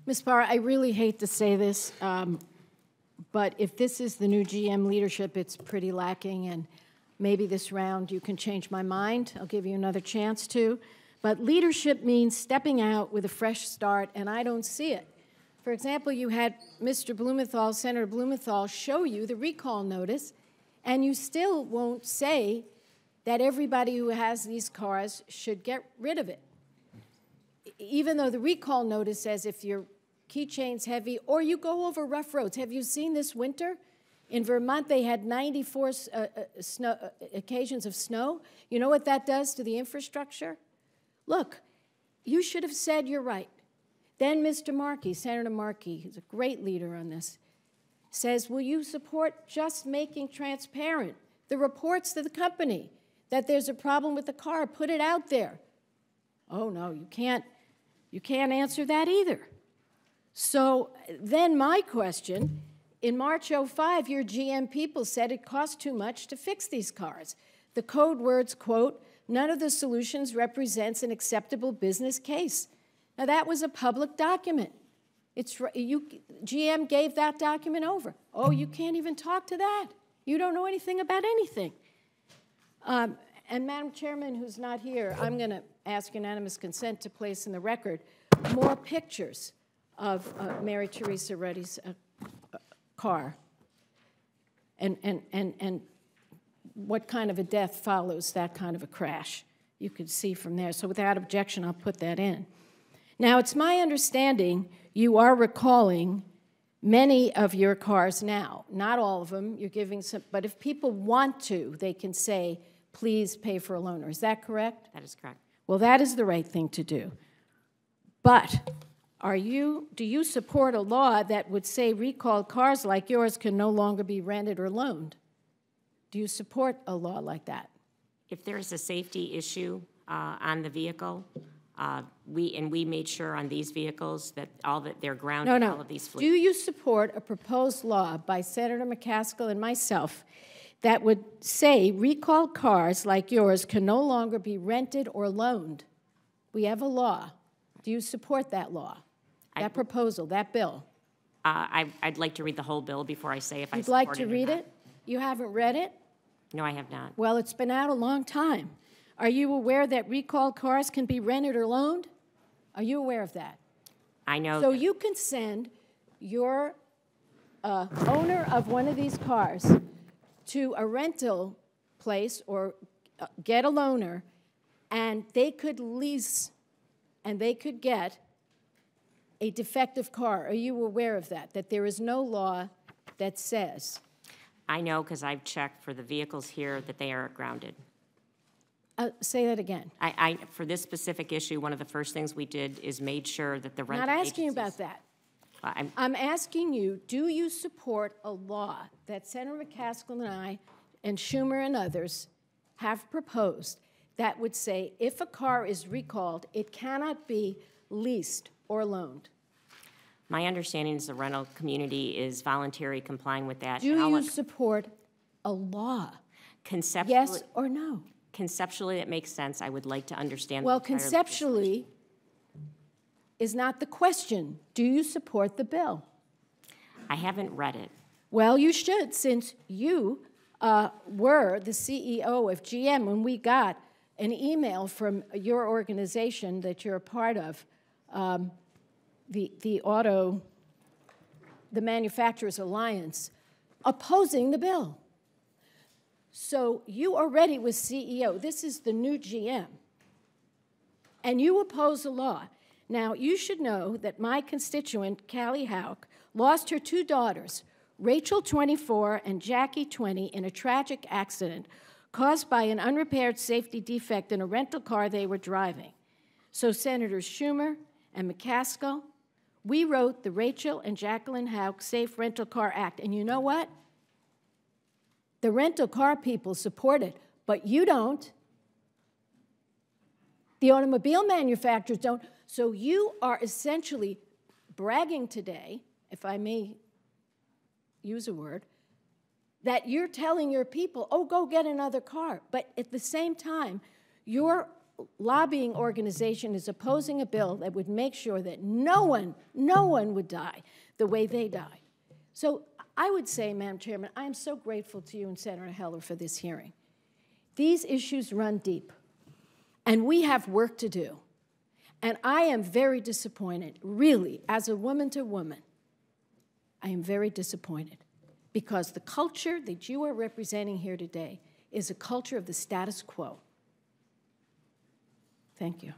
Ms. Barra, I really hate to say this, but if this is the new GM leadership, it's pretty lacking, and maybe this round you can change my mind. I'll give you another chance to. But leadership means stepping out with a fresh start, and I don't see it. For example, you had Mr. Blumenthal, Senator Blumenthal, show you the recall notice, and you still won't say that everybody who has these cars should get rid of it. Even though the recall notice says if your keychain's heavy or you go over rough roads. Have you seen this winter? In Vermont, they had 94 occasions of snow. You know what that does to the infrastructure? Look, you should have said you're right. Then Mr. Markey, Senator Markey, who's a great leader on this, says, will you support just making transparent the reports to the company that there's a problem with the car? Put it out there. Oh, no, you can't answer that either. So then my question, in March '05, your GM people said it cost too much to fix these cars. The code words, quote, none of the solutions represents an acceptable business case. Now, that was a public document. GM gave that document over. Oh, you can't even talk to that. You don't know anything about anything. And Madam Chairman, who's not here, I'm going to ask unanimous consent to place in the record more pictures of Mary Teresa Reddy's car and what kind of a death follows that kind of a crash. You could see from there. So without objection, I'll put that in. Now, it's my understanding you are recalling many of your cars now. Not all of them. You're giving some, but if people want to, they can say, please pay for a loaner. Is that correct? That is correct. Well, that is the right thing to do. But do you support a law that would say recalled cars like yours can no longer be rented or loaned? Do you support a law like that? If there's a safety issue on the vehicle, we made sure on these vehicles that they're grounded, all of these fleets. Do you support a proposed law by Senator McCaskill and myself that would say recalled cars like yours can no longer be rented or loaned? We have a law. Do you support that law, that proposal, that bill? I'd like to read the whole bill before I say if I support it. You'd like to read it? You haven't read it? No, I have not. Well, it's been out a long time. Are you aware that recalled cars can be rented or loaned? Are you aware of that? I know. So you can send your owner of one of these cars to a rental place or get a loaner, and they could lease and they could get a defective car. Are you aware of that, that there is no law that says? I know because I've checked for the vehicles here that they are grounded. Say that again. For this specific issue, one of the first things we did is made sure that the rental Not asking you about that. I'm asking you, do you support a law that Senator McCaskill and I and Schumer and others have proposed that would say if a car is recalled, it cannot be leased or loaned? My understanding is the rental community is voluntary complying with that. Do you support a law? Conceptually, yes or no? Conceptually, it makes sense. I would like to understand. Well, conceptually is not the question. Do you support the bill? I haven't read it. Well, you should, since you were the CEO of GM when we got an email from your organization that you're a part of, the Manufacturers Alliance, opposing the bill. So you already was CEO. This is the new GM. And you oppose the law. Now, you should know that my constituent, Callie Houck, lost her two daughters, Rachel, 24, and Jackie, 20, in a tragic accident caused by an unrepaired safety defect in a rental car they were driving. So Senators Schumer and McCaskill, we wrote the Rachel and Jacqueline Houck Safe Rental Car Act. And you know what? The rental car people support it, but you don't. The automobile manufacturers don't. So you are essentially bragging today, if I may use a word, that you're telling your people, oh, go get another car. But at the same time, you're lobbying organization is opposing a bill that would make sure that no one would die the way they died. So I would say, Madam Chairman, I am so grateful to you and Senator Heller for this hearing. These issues run deep, and we have work to do. And I am very disappointed, really, as a woman to woman, I am very disappointed because the culture that you are representing here today is a culture of the status quo. Thank you.